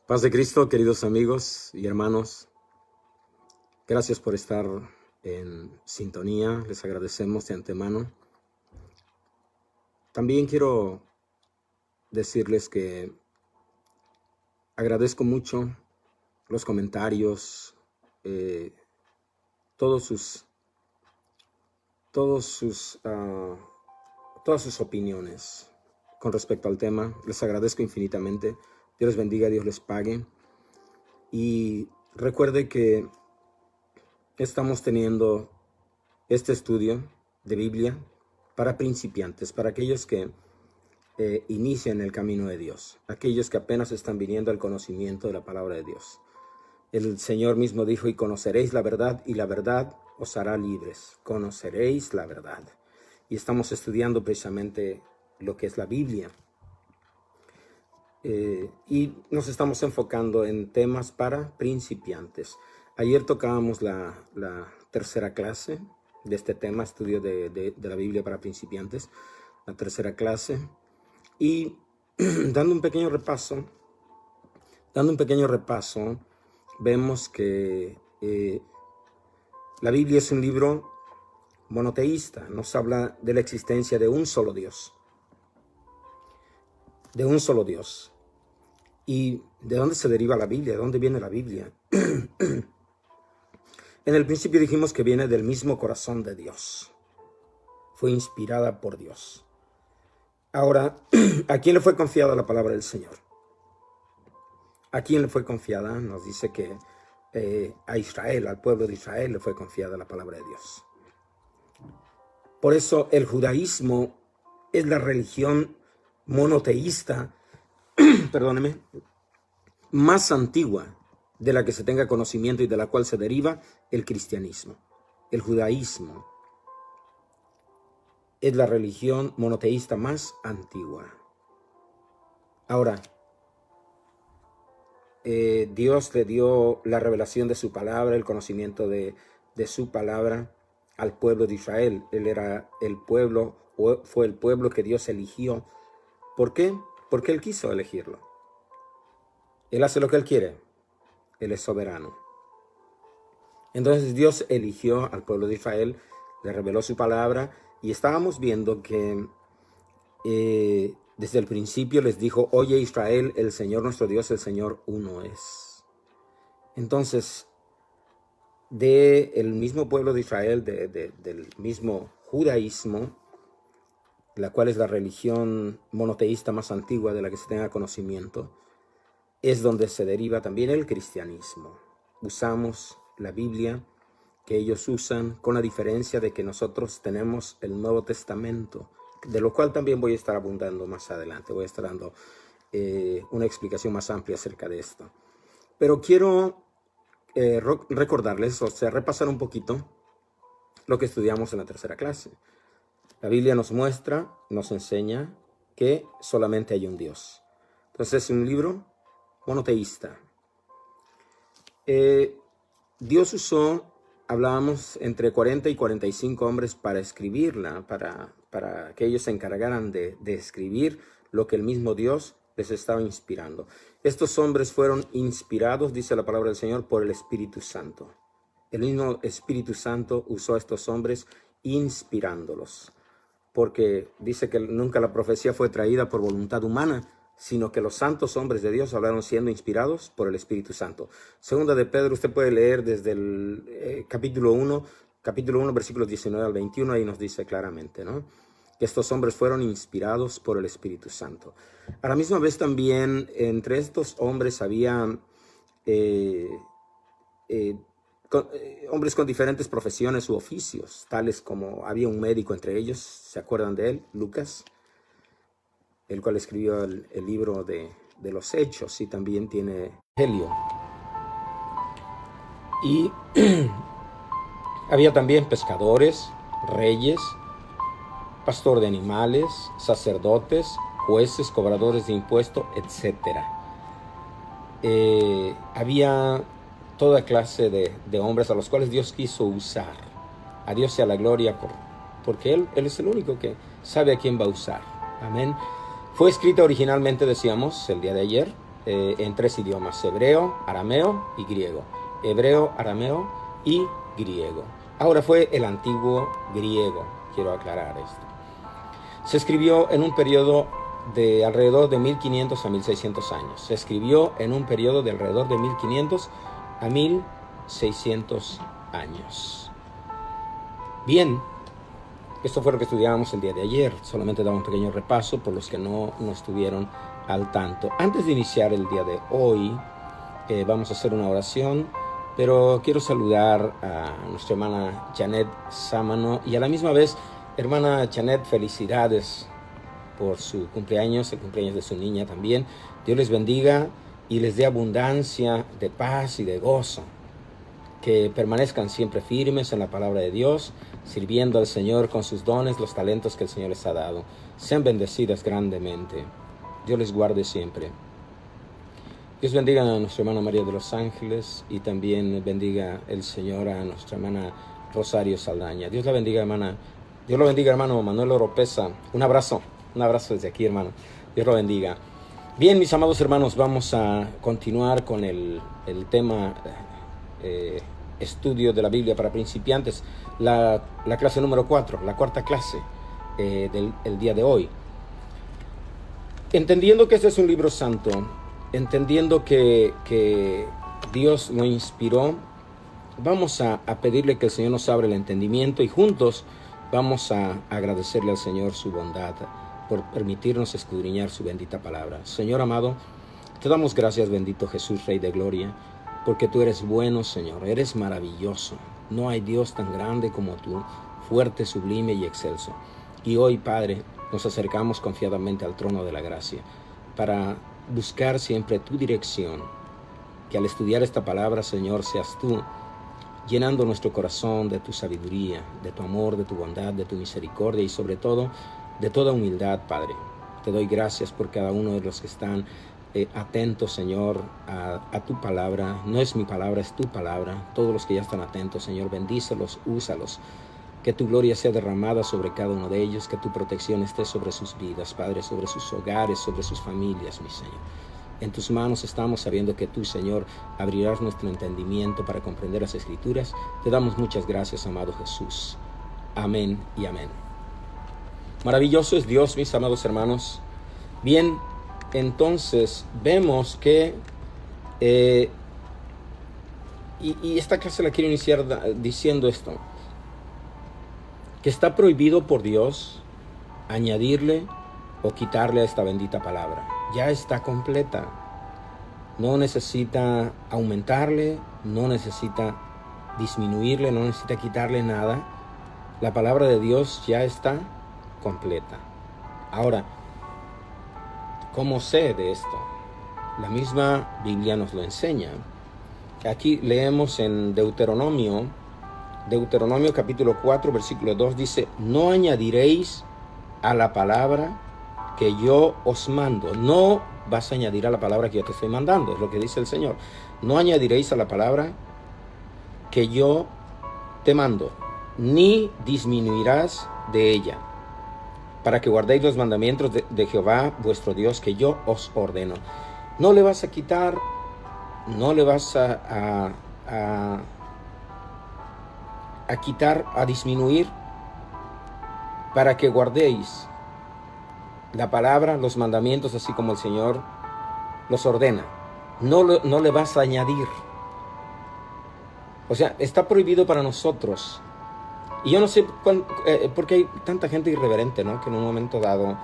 Paz de Cristo, queridos amigos y hermanos. Gracias por estar en sintonía. Les agradecemos de antemano. También quiero decirles que agradezco mucho los comentarios, todas sus opiniones con respecto al tema. Les agradezco infinitamente. Dios les bendiga, Dios les pague. Y recuerde que estamos teniendo este estudio de Biblia para principiantes, para aquellos que inician el camino de Dios, aquellos que apenas están viniendo al conocimiento de la palabra de Dios. El Señor mismo dijo: y conoceréis la verdad, y la verdad os hará libres. Conoceréis la verdad. Y estamos estudiando precisamente lo que es la Biblia. Y nos estamos enfocando en temas para principiantes. Ayer tocábamos la tercera clase de este tema, estudio de la Biblia para principiantes, la tercera clase. Y dando un pequeño repaso, vemos que la Biblia es un libro monoteísta. Nos habla de la existencia de un solo Dios. De un solo Dios. ¿Y de dónde se deriva la Biblia? ¿De dónde viene la Biblia? En el principio dijimos que viene del mismo corazón de Dios. Fue inspirada por Dios. Ahora, ¿a quién le fue confiada la palabra del Señor? ¿A quién le fue confiada? Nos dice que a Israel, al pueblo de Israel le fue confiada la palabra de Dios. Por eso el judaísmo es la religión monoteísta, perdóneme, más antigua de la que se tenga conocimiento y de la cual se deriva el cristianismo. El judaísmo es la religión monoteísta más antigua. Ahora, Dios le dio la revelación de su palabra, el conocimiento de su palabra al pueblo de Israel. Él era el pueblo, o fue el pueblo que Dios eligió. ¿Por qué? Porque Él quiso elegirlo. Él hace lo que Él quiere. Él es soberano. Entonces Dios eligió al pueblo de Israel, le reveló su palabra, y estábamos viendo que desde el principio les dijo: oye Israel, el Señor nuestro Dios, el Señor uno es. Entonces, del mismo pueblo de Israel, del mismo judaísmo, la cual es la religión monoteísta más antigua de la que se tenga conocimiento, es donde se deriva también el cristianismo. Usamos la Biblia que ellos usan, con la diferencia de que nosotros tenemos el Nuevo Testamento, de lo cual también voy a estar abundando más adelante. Voy a estar dando una explicación más amplia acerca de esto. Pero quiero recordarles, o sea, repasar un poquito lo que estudiamos en la tercera clase. La Biblia nos muestra, nos enseña que solamente hay un Dios. Entonces es un libro monoteísta. Dios usó, hablábamos, entre 40 y 45 hombres para escribirla, para que ellos se encargaran de escribir lo que el mismo Dios les estaba inspirando. Estos hombres fueron inspirados, dice la palabra del Señor, por el Espíritu Santo. El mismo Espíritu Santo usó a estos hombres inspirándolos, porque dice que nunca la profecía fue traída por voluntad humana, sino que los santos hombres de Dios hablaron siendo inspirados por el Espíritu Santo. Segunda de Pedro, usted puede leer desde el capítulo 1, versículos 19 al 21, ahí nos dice claramente, ¿no?, que estos hombres fueron inspirados por el Espíritu Santo. A la misma vez también entre estos hombres había hombres con diferentes profesiones u oficios, tales como había un médico entre ellos, ¿se acuerdan de él? Lucas, el cual escribió el libro de los Hechos, y también tiene Evangelio. Y había también pescadores, reyes, pastor de animales, sacerdotes, jueces, cobradores de impuestos, etc. Había toda clase de hombres a los cuales Dios quiso usar. A Dios sea la gloria porque Él es el único que sabe a quién va a usar. Amén. Fue escrita originalmente, decíamos el día de ayer, en 3 idiomas: hebreo, arameo y griego. Hebreo, arameo y griego. Ahora fue el antiguo griego, quiero aclarar esto. Se escribió en un periodo de alrededor de 1500 a 1600 años. Se escribió en un periodo de alrededor de 1500 a 1600 años. Bien, esto fue lo que estudiábamos el día de ayer. Solamente daba un pequeño repaso por los que no estuvieron al tanto. Antes de iniciar el día de hoy, vamos a hacer una oración, pero quiero saludar a nuestra hermana Janet Sámano y a la misma vez, hermana Janet, felicidades por su cumpleaños, el cumpleaños de su niña también. Dios les bendiga y les dé abundancia de paz y de gozo. Que permanezcan siempre firmes en la palabra de Dios, sirviendo al Señor con sus dones, los talentos que el Señor les ha dado. Sean bendecidas grandemente. Dios les guarde siempre. Dios bendiga a nuestra hermana María de los Ángeles y también bendiga el Señor a nuestra hermana Rosario Saldaña. Dios la bendiga, hermana. Dios lo bendiga, hermano Manuel Oropesa. Un abrazo desde aquí, hermano. Dios lo bendiga. Bien, mis amados hermanos, vamos a continuar con el tema estudio de la Biblia para principiantes, la clase número 4, la cuarta clase del día de hoy. Entendiendo que este es un libro santo, entendiendo que Dios lo inspiró, vamos a pedirle que el Señor nos abra el entendimiento y juntos vamos a agradecerle al Señor su bondad por permitirnos escudriñar su bendita palabra. Señor amado, te damos gracias, bendito Jesús, Rey de Gloria, porque tú eres bueno, Señor, eres maravilloso. No hay Dios tan grande como tú, fuerte, sublime y excelso. Y hoy, Padre, nos acercamos confiadamente al trono de la gracia para buscar siempre tu dirección. Que al estudiar esta palabra, Señor, seas tú llenando nuestro corazón de tu sabiduría, de tu amor, de tu bondad, de tu misericordia y sobre todo de toda humildad, Padre. Te doy gracias por cada uno de los que están atentos, Señor, a tu palabra. No es mi palabra, es tu palabra. Todos los que ya están atentos, Señor, bendícelos, úsalos. Que tu gloria sea derramada sobre cada uno de ellos, que tu protección esté sobre sus vidas, Padre, sobre sus hogares, sobre sus familias, mi Señor. En tus manos estamos, sabiendo que tú, Señor, abrirás nuestro entendimiento para comprender las Escrituras. Te damos muchas gracias, amado Jesús. Amén y amén. Maravilloso es Dios, mis amados hermanos. Bien, entonces vemos que, y esta clase la quiero iniciar diciendo esto, que está prohibido por Dios añadirle o quitarle a esta bendita palabra. Ya está completa. No necesita aumentarle, no necesita disminuirle, no necesita quitarle nada. La palabra de Dios ya está completa. Ahora, ¿cómo sé de esto? La misma Biblia nos lo enseña. Aquí leemos en Deuteronomio capítulo 4, versículo 2, dice: no añadiréis a la palabra que yo os mando. No vas a añadir a la palabra que yo te estoy mandando, es lo que dice el Señor. No añadiréis a la palabra que yo te mando, ni disminuirás de ella, para que guardéis los mandamientos de Jehová vuestro Dios, que yo os ordeno. No le vas a quitar, no le vas a quitar, a disminuir, para que guardéis la palabra, los mandamientos, así como el Señor los ordena. No le vas a añadir. O sea, está prohibido para nosotros. Y yo no sé por qué hay tanta gente irreverente, ¿no? Que en un momento dado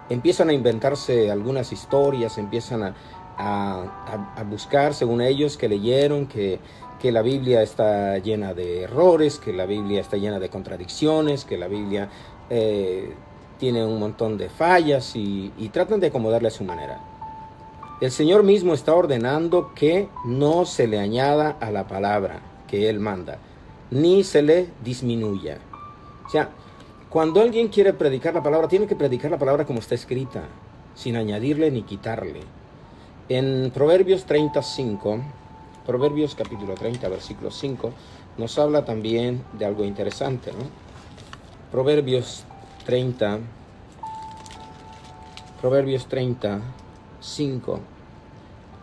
empiezan a inventarse algunas historias, empiezan a buscar, según ellos, que leyeron, que la Biblia está llena de errores, que la Biblia está llena de contradicciones, que la Biblia tiene un montón de fallas y tratan de acomodarle a su manera. El Señor mismo está ordenando que no se le añada a la palabra que Él manda, ni se le disminuya. O sea, cuando alguien quiere predicar la palabra, tiene que predicar la palabra como está escrita, sin añadirle ni quitarle. En Proverbios 35, Proverbios capítulo 30, versículo 5, nos habla también de algo interesante, ¿no? Proverbios 30, Proverbios 35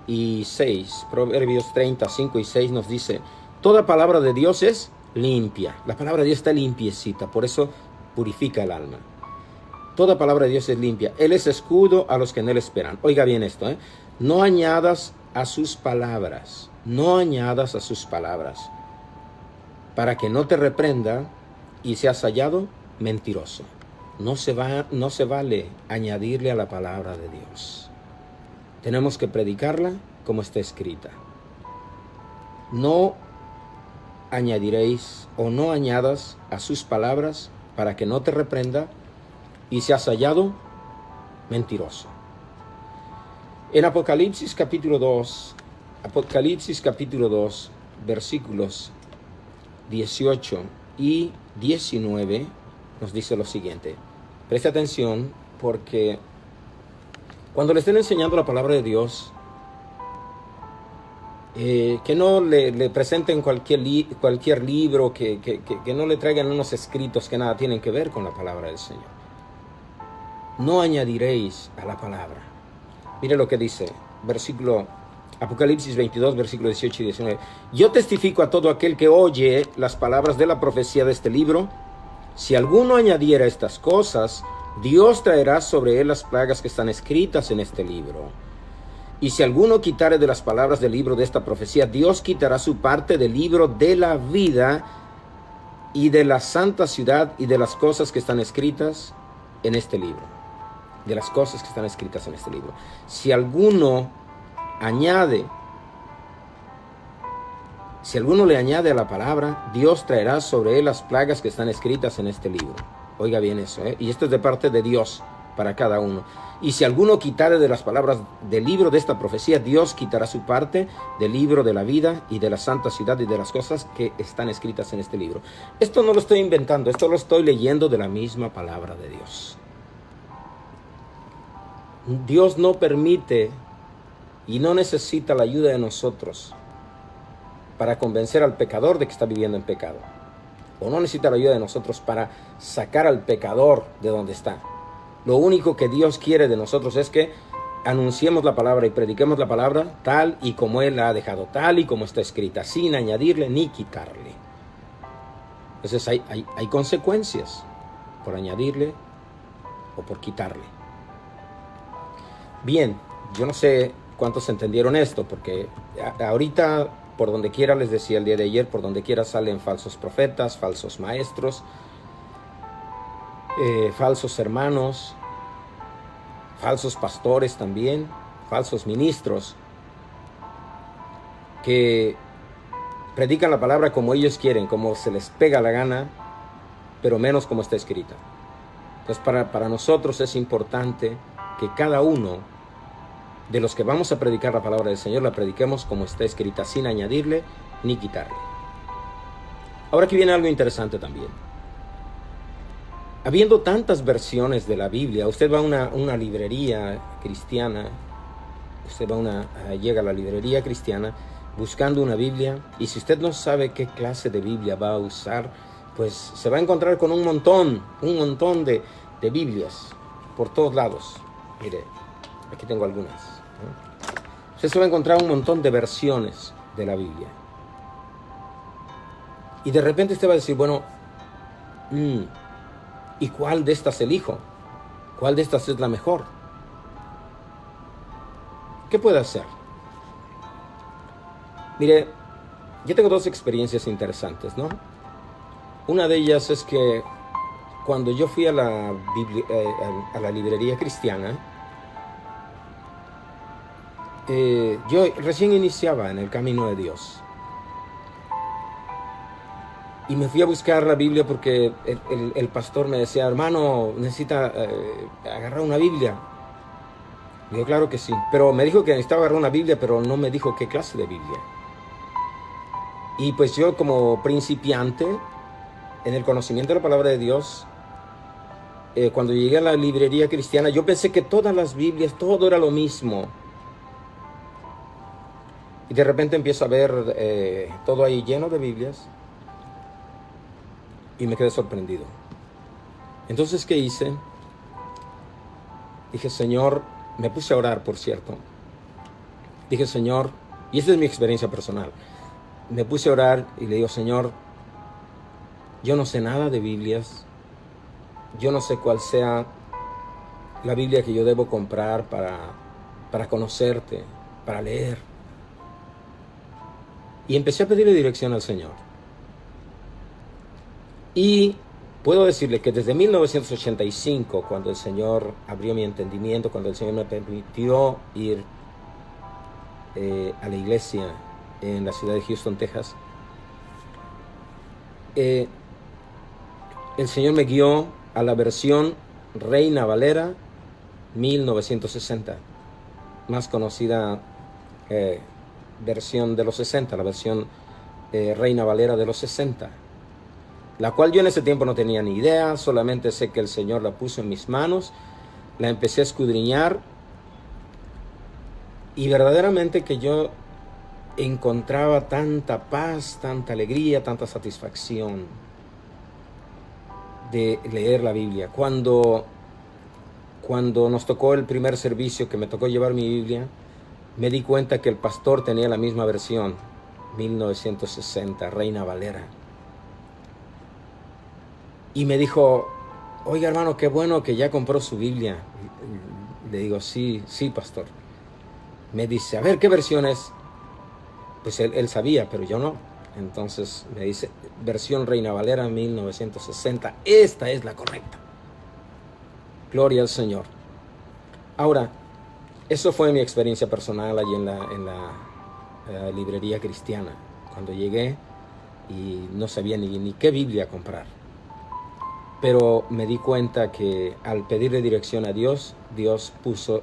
y 6. Proverbios 35 y 6 nos dice: toda palabra de Dios es limpia. La palabra de Dios está limpiecita, por eso purifica el alma. Toda palabra de Dios es limpia. Él es escudo a los que en él esperan. Oiga bien esto, ¿eh? No añadas a sus palabras. No añadas a sus palabras, para que no te reprenda y seas hallado mentiroso. No se vale añadirle a la palabra de Dios. Tenemos que predicarla como está escrita. No añadiréis o no añadas a sus palabras para que no te reprenda y seas hallado mentiroso. En Apocalipsis capítulo 2, versículos 18 y 19, nos dice lo siguiente. Preste atención, porque cuando le estén enseñando la palabra de Dios, que no le presenten cualquier libro, que no le traigan unos escritos que nada tienen que ver con la palabra del Señor. No añadiréis a la palabra. Mire lo que dice, Apocalipsis 22, versículos 18 y 19. Yo testifico a todo aquel que oye las palabras de la profecía de este libro. Si alguno añadiera estas cosas, Dios traerá sobre él las plagas que están escritas en este libro. Y si alguno quitare de las palabras del libro de esta profecía, Dios quitará su parte del libro de la vida y de la santa ciudad y de las cosas que están escritas en este libro. De las cosas que están escritas en este libro. Si alguno le añade a la palabra, Dios traerá sobre él las plagas que están escritas en este libro. Oiga bien eso, ¿eh? Y esto es de parte de Dios para cada uno. Y si alguno quitare de las palabras del libro de esta profecía, Dios quitará su parte del libro de la vida y de la santa ciudad y de las cosas que están escritas en este libro. Esto no lo estoy inventando, esto lo estoy leyendo de la misma palabra de Dios. Dios no permite y no necesita la ayuda de nosotros para convencer al pecador de que está viviendo en pecado. O no necesita la ayuda de nosotros para sacar al pecador de donde está. Lo único que Dios quiere de nosotros es que anunciemos la palabra y prediquemos la palabra tal y como Él la ha dejado, tal y como está escrita, sin añadirle ni quitarle. Entonces hay consecuencias por añadirle o por quitarle. Bien, yo no sé cuántos entendieron esto, porque ahorita, por donde quiera, les decía el día de ayer, por donde quiera salen falsos profetas, falsos maestros, falsos hermanos, falsos pastores también, falsos ministros, que predican la palabra como ellos quieren, como se les pega la gana, pero menos como está escrita. Entonces para nosotros es importante que cada uno de los que vamos a predicar la palabra del Señor la prediquemos como está escrita, sin añadirle ni quitarle. Ahora aquí viene algo interesante también. Habiendo tantas versiones de la Biblia, usted va a una librería cristiana, llega a la librería cristiana buscando una Biblia, y si usted no sabe qué clase de Biblia va a usar, pues se va a encontrar con un montón de Biblias por todos lados. Mire, aquí tengo algunas. Usted se va a encontrar un montón de versiones de la Biblia. Y de repente usted va a decir, bueno, ¿y cuál de estas elijo? ¿Cuál de estas es la mejor? ¿Qué puede hacer? Mire, yo tengo dos experiencias interesantes, ¿no? Una de ellas es que cuando yo fui a la librería cristiana, yo recién iniciaba en el camino de Dios. Y me fui a buscar la Biblia porque el pastor me decía, hermano, necesita agarrar una Biblia. Y yo, claro que sí. Pero me dijo que necesitaba agarrar una Biblia, pero no me dijo qué clase de Biblia. Y pues yo, como principiante en el conocimiento de la palabra de Dios, cuando llegué a la librería cristiana, yo pensé que todas las Biblias, todo era lo mismo. Y de repente empiezo a ver todo ahí lleno de Biblias. Y me quedé sorprendido. Entonces, ¿qué hice? Dije, Señor, me puse a orar, por cierto. Dije, Señor, y esta es mi experiencia personal. Me puse a orar y le digo, Señor, yo no sé nada de Biblias. Yo no sé cuál sea la Biblia que yo debo comprar para conocerte, para leer. Y empecé a pedirle dirección al Señor. Y puedo decirle que desde 1985, cuando el Señor abrió mi entendimiento, cuando el Señor me permitió ir a la iglesia en la ciudad de Houston, Texas, el Señor me guió a la versión Reina Valera 1960, más conocida versión de los 60, la versión Reina Valera de los 60, la cual yo en ese tiempo no tenía ni idea, solamente sé que el Señor la puso en mis manos, la empecé a escudriñar y verdaderamente que yo encontraba tanta paz, tanta alegría, tanta satisfacción de leer la Biblia. Cuando nos tocó el primer servicio, que me tocó llevar mi Biblia, me di cuenta que el pastor tenía la misma versión, 1960, Reina Valera. Y me dijo, oiga hermano, qué bueno que ya compró su Biblia. Le digo, sí, pastor. Me dice, a ver, ¿qué versión es? Pues él sabía, pero yo no. Entonces me dice, versión Reina Valera 1960, esta es la correcta. Gloria al Señor. Ahora, eso fue mi experiencia personal allí en la librería cristiana, cuando llegué y no sabía ni qué Biblia comprar. Pero me di cuenta que al pedirle dirección a Dios, Dios puso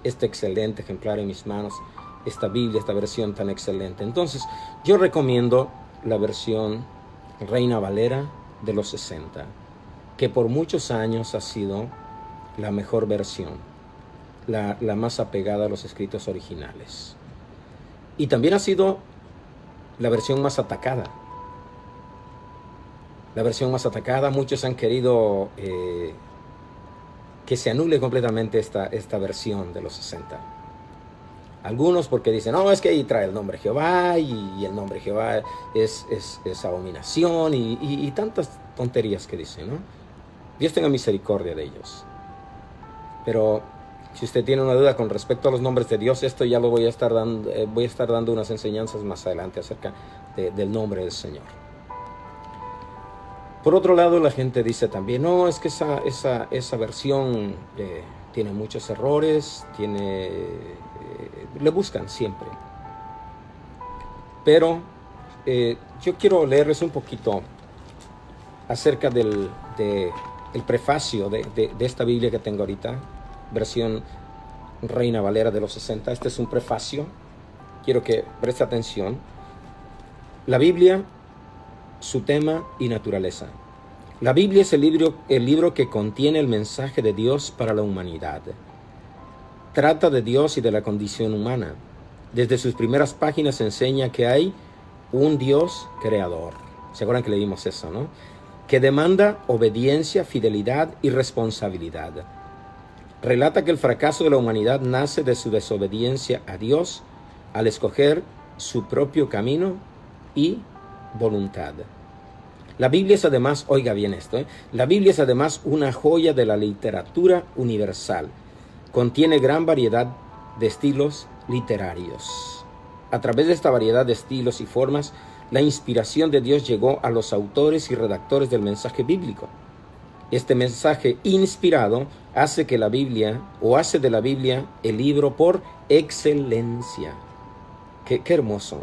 este excelente ejemplar en mis manos, esta Biblia, esta versión tan excelente. Entonces, yo recomiendo la versión Reina Valera de los 60, que por muchos años ha sido la mejor versión, la más apegada a los escritos originales. Y también ha sido la versión más atacada. La versión más atacada, muchos han querido que se anule completamente esta versión de los 60. Algunos porque dicen, no, es que ahí trae el nombre Jehová y el nombre Jehová es abominación y tantas tonterías que dicen, ¿no? Dios tenga misericordia de ellos. Pero si usted tiene una duda con respecto a los nombres de Dios, esto ya lo voy a estar dando unas enseñanzas más adelante acerca del nombre del Señor. Por otro lado, la gente dice también, no, es que esa versión tiene muchos errores, le buscan siempre. Pero yo quiero leerles un poquito acerca del prefacio de esta Biblia que tengo ahorita, versión Reina Valera de los 60. Este es un prefacio, quiero que preste atención. La Biblia, su tema y naturaleza. La Biblia es el libro que contiene el mensaje de Dios para la humanidad. Trata de Dios y de la condición humana. Desde sus primeras páginas enseña que hay un Dios creador. ¿Se acuerdan que leímos eso, no? Que demanda obediencia, fidelidad y responsabilidad. Relata que el fracaso de la humanidad nace de su desobediencia a Dios al escoger su propio camino y voluntad. La Biblia es además, oiga bien esto, la Biblia es además una joya de la literatura universal. Contiene gran variedad de estilos literarios. A través de esta variedad de estilos y formas, la inspiración de Dios llegó a los autores y redactores del mensaje bíblico. Este mensaje inspirado hace de la Biblia el libro por excelencia. Qué hermoso.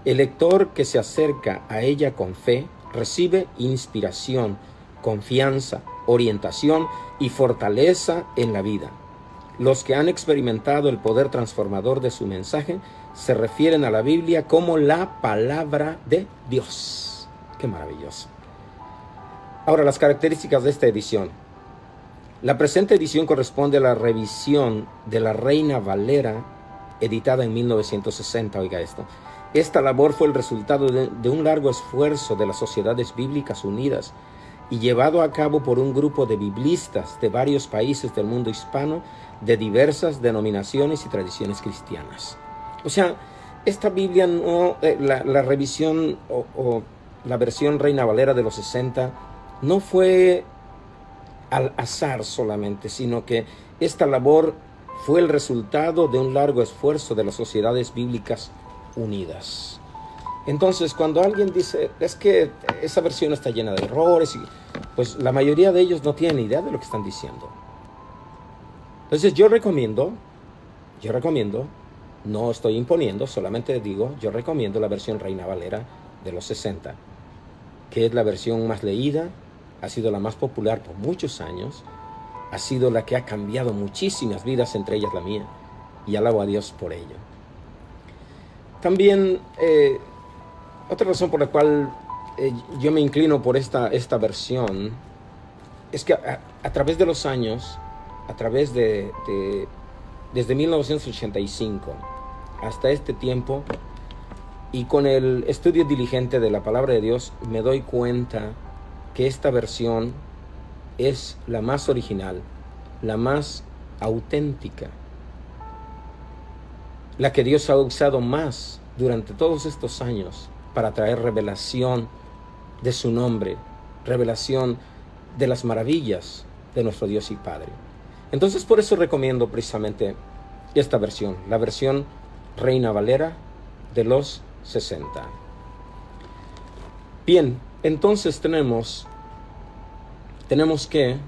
El lector que se acerca a ella con fe recibe inspiración, confianza, orientación y fortaleza en la vida. Los que han experimentado el poder transformador de su mensaje se refieren a la Biblia como la palabra de Dios. ¡Qué maravilloso! Ahora, las características de esta edición. La presente edición corresponde a la revisión de la Reina Valera, editada en 1960, oiga esto. Esta labor fue el resultado de un largo esfuerzo de las Sociedades Bíblicas Unidas, y llevado a cabo por un grupo de biblistas de varios países del mundo hispano, de diversas denominaciones y tradiciones cristianas. O sea, esta Biblia no, la revisión o la versión Reina Valera de los 60 no fue al azar solamente, sino que esta labor fue el resultado de un largo esfuerzo de las sociedades bíblicas unidas. Entonces, cuando alguien dice, es que esa versión está llena de errores, pues la mayoría de ellos no tienen idea de lo que están diciendo. Entonces yo recomiendo, no estoy imponiendo, solamente digo, yo recomiendo la versión Reina Valera de los 60, que es la versión más leída, ha sido la más popular por muchos años, ha sido la que ha cambiado muchísimas vidas, entre ellas la mía, y alabo a Dios por ello. También, otra razón por la cual yo me inclino por esta versión, es que a través de los años, desde 1985 hasta este tiempo, y con el estudio diligente de la palabra de Dios, me doy cuenta que esta versión es la más original, la más auténtica, la que Dios ha usado más durante todos estos años para traer revelación de su nombre, revelación de las maravillas de nuestro Dios y Padre. Entonces, por eso recomiendo precisamente esta versión, la versión Reina Valera de los 60. Bien, entonces tenemos que,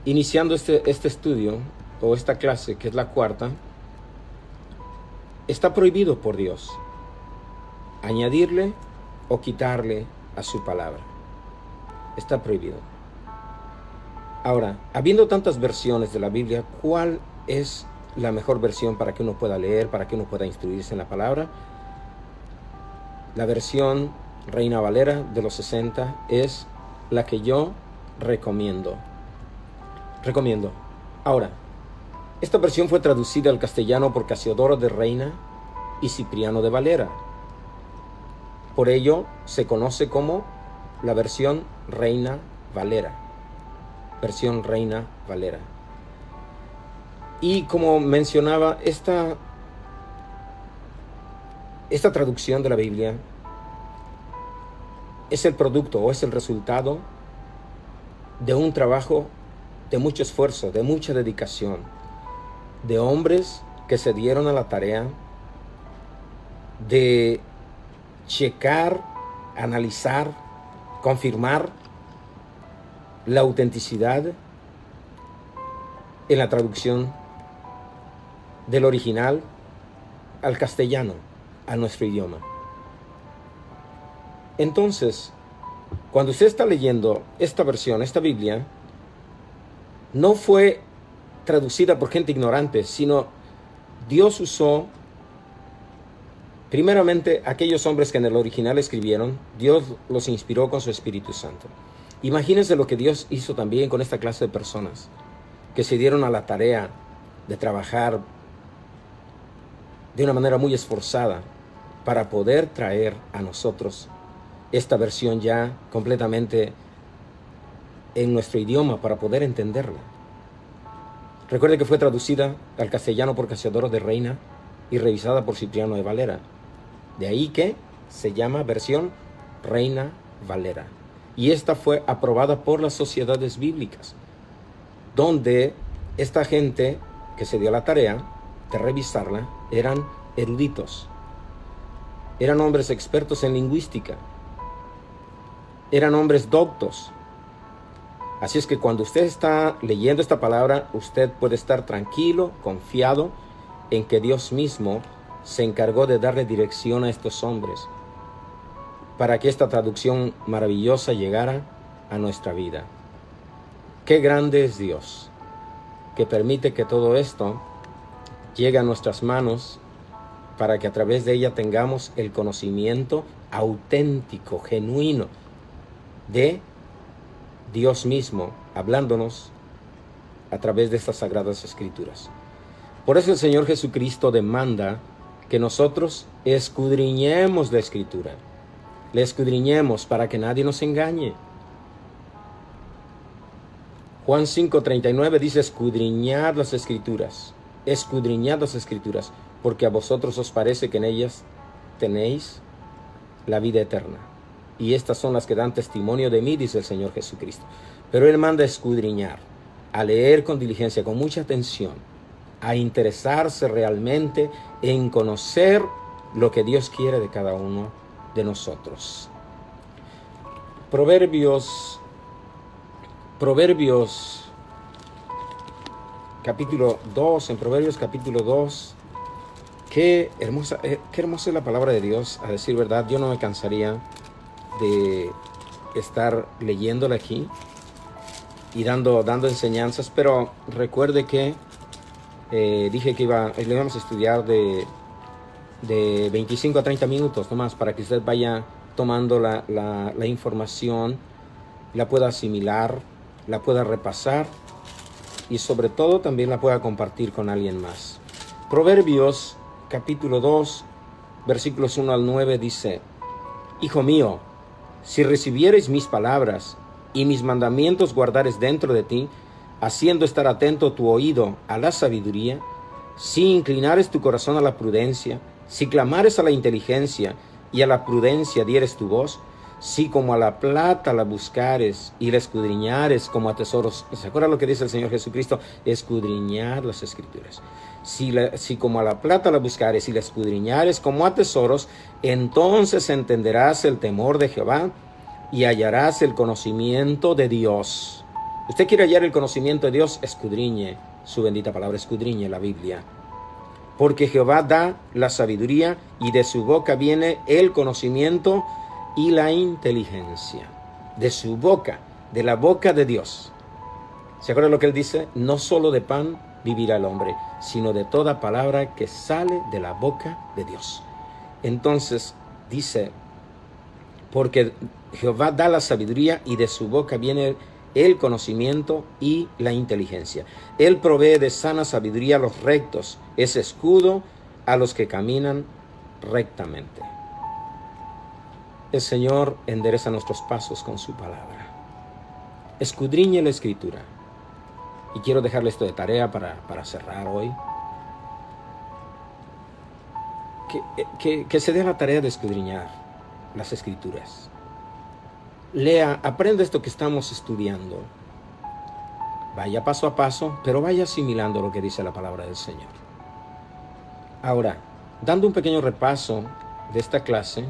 iniciando este estudio o esta clase, que es la cuarta, está prohibido por Dios añadirle o quitarle a su palabra. Está prohibido. Ahora, habiendo tantas versiones de la Biblia, ¿cuál es la mejor versión para que uno pueda leer, para que uno pueda instruirse en la palabra? La versión Reina Valera de los 60 es la que yo recomiendo. Ahora, esta versión fue traducida al castellano por Casiodoro de Reina y Cipriano de Valera. Por ello, se conoce como la versión Reina Valera. Versión Reina Valera. Y como mencionaba, esta traducción de la Biblia es el producto o es el resultado de un trabajo de mucho esfuerzo, de mucha dedicación, de hombres que se dieron a la tarea de checar, analizar, confirmar la autenticidad en la traducción del original al castellano, a nuestro idioma. Entonces, cuando usted está leyendo esta versión, esta Biblia, no fue traducida por gente ignorante, sino Dios usó primeramente aquellos hombres que en el original escribieron. Dios los inspiró con su Espíritu Santo. Imagínense lo que Dios hizo también con esta clase de personas que se dieron a la tarea de trabajar de una manera muy esforzada para poder traer a nosotros esta versión ya completamente en nuestro idioma para poder entenderla. Recuerde que fue traducida al castellano por Casiodoro de Reina y revisada por Cipriano de Valera. De ahí que se llama versión Reina Valera. Y esta fue aprobada por las sociedades bíblicas, donde esta gente que se dio la tarea de revisarla eran eruditos, eran hombres expertos en lingüística, eran hombres doctos. Así es que cuando usted está leyendo esta palabra, usted puede estar tranquilo, confiado en que Dios mismo se encargó de darle dirección a estos hombres para que esta traducción maravillosa llegara a nuestra vida. Qué grande es Dios, que permite que todo esto llegue a nuestras manos para que a través de ella tengamos el conocimiento auténtico, genuino de Dios mismo, hablándonos a través de estas sagradas escrituras. Por eso el Señor Jesucristo demanda que nosotros escudriñemos la Escritura. le escudriñemos para que nadie nos engañe. Juan 5:39 dice, escudriñad las escrituras, porque a vosotros os parece que en ellas tenéis la vida eterna. Y estas son las que dan testimonio de mí, dice el Señor Jesucristo. Pero Él manda a escudriñar, a leer con diligencia, con mucha atención, a interesarse realmente en conocer lo que Dios quiere de cada uno de nosotros. Proverbios capítulo 2, en Proverbios capítulo 2, qué hermosa es la palabra de Dios, a decir verdad. Yo no me cansaría de estar leyéndola aquí y dando enseñanzas, pero recuerde que dije que le íbamos a estudiar de 25 a 30 minutos nomás, para que usted vaya tomando la información, la pueda asimilar, la pueda repasar y sobre todo también la pueda compartir con alguien más. Proverbios capítulo 2, versículos 1 al 9 dice, Hijo mío, si recibieres mis palabras y mis mandamientos guardares dentro de ti, haciendo estar atento tu oído a la sabiduría, si inclinares tu corazón a la prudencia, si clamares a la inteligencia y a la prudencia dieres tu voz, si como a la plata la buscares y la escudriñares como a tesoros. ¿Se acuerdan lo que dice el Señor Jesucristo? Escudriñar las Escrituras. Si como a la plata la buscares y la escudriñares como a tesoros, entonces entenderás el temor de Jehová y hallarás el conocimiento de Dios. ¿Usted quiere hallar el conocimiento de Dios? Escudriñe su bendita palabra, escudriñe la Biblia. Porque Jehová da la sabiduría y de su boca viene el conocimiento y la inteligencia. De su boca, de la boca de Dios. ¿Se acuerdan lo que Él dice? No solo de pan vivirá el hombre, sino de toda palabra que sale de la boca de Dios. Entonces dice, porque Jehová da la sabiduría y de su boca viene el conocimiento y la inteligencia. Él provee de sana sabiduría a los rectos, es escudo a los que caminan rectamente. El Señor endereza nuestros pasos con su palabra. Escudriñe la Escritura. Y quiero dejarle esto de tarea para cerrar hoy. Que se dé la tarea de escudriñar las Escrituras. Lea, aprenda esto que estamos estudiando. Vaya paso a paso, pero vaya asimilando lo que dice la palabra del Señor. Ahora, dando un pequeño repaso de esta clase,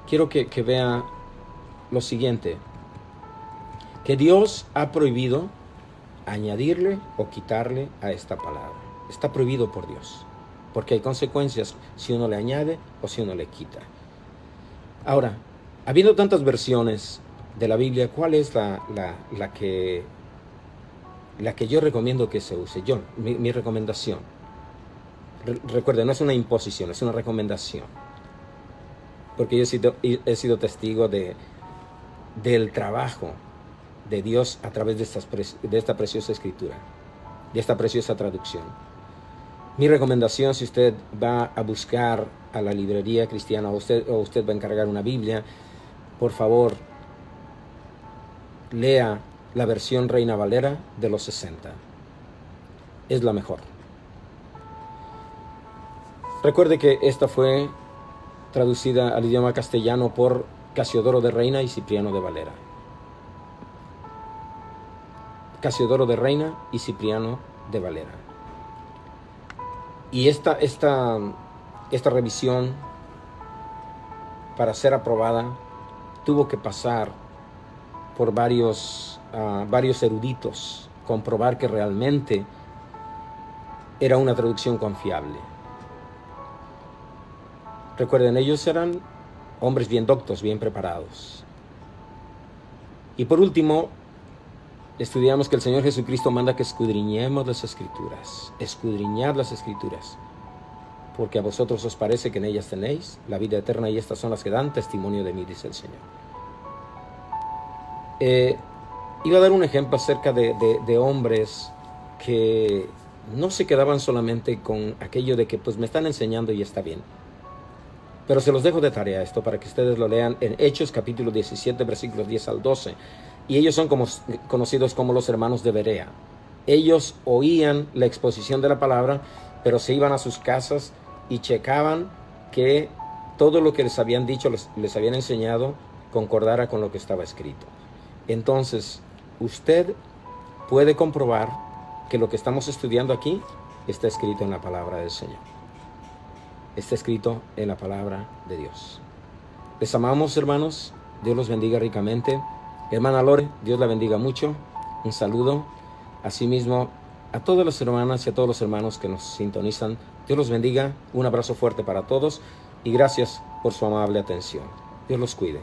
quiero que vea lo siguiente, que Dios ha prohibido añadirle o quitarle a esta palabra. Está prohibido por Dios, porque hay consecuencias si uno le añade o si uno le quita. Ahora, habiendo tantas versiones de la Biblia, ¿cuál es la que yo recomiendo que se use? Mi recomendación. Recuerden, no es una imposición, es una recomendación. Porque yo he sido testigo del trabajo de Dios a través de esta preciosa escritura, de esta preciosa traducción. Mi recomendación, si usted va a buscar a la librería cristiana o usted va a encargar una Biblia, por favor, lea la versión Reina Valera de los 60. Es la mejor. Recuerde que esta fue traducida al idioma castellano por Casiodoro de Reina y Cipriano de Valera. Casiodoro de Reina y Cipriano de Valera. Y esta revisión, para ser aprobada, tuvo que pasar por varios eruditos, comprobar que realmente era una traducción confiable. Recuerden, ellos eran hombres bien doctos, bien preparados. Y por último, estudiamos que el Señor Jesucristo manda que escudriñemos las Escrituras. Escudriñad las Escrituras, porque a vosotros os parece que en ellas tenéis la vida eterna y estas son las que dan testimonio de mí, dice el Señor. Iba a dar un ejemplo acerca de hombres que no se quedaban solamente con aquello de que pues me están enseñando y está bien. Pero se los dejo de tarea esto para que ustedes lo lean en Hechos capítulo 17, versículos 10 al 12. Y ellos son conocidos como los hermanos de Berea. Ellos oían la exposición de la palabra, pero se iban a sus casas y checaban que todo lo que les habían dicho, les habían enseñado, concordara con lo que estaba escrito. Entonces, usted puede comprobar que lo que estamos estudiando aquí está escrito en la palabra del Señor. Está escrito en la palabra de Dios. Les amamos, hermanos. Dios los bendiga ricamente. Hermana Lore, Dios la bendiga mucho. Un saludo. Asimismo, a todas las hermanas y a todos los hermanos que nos sintonizan, Dios los bendiga. Un abrazo fuerte para todos y gracias por su amable atención. Dios los cuide.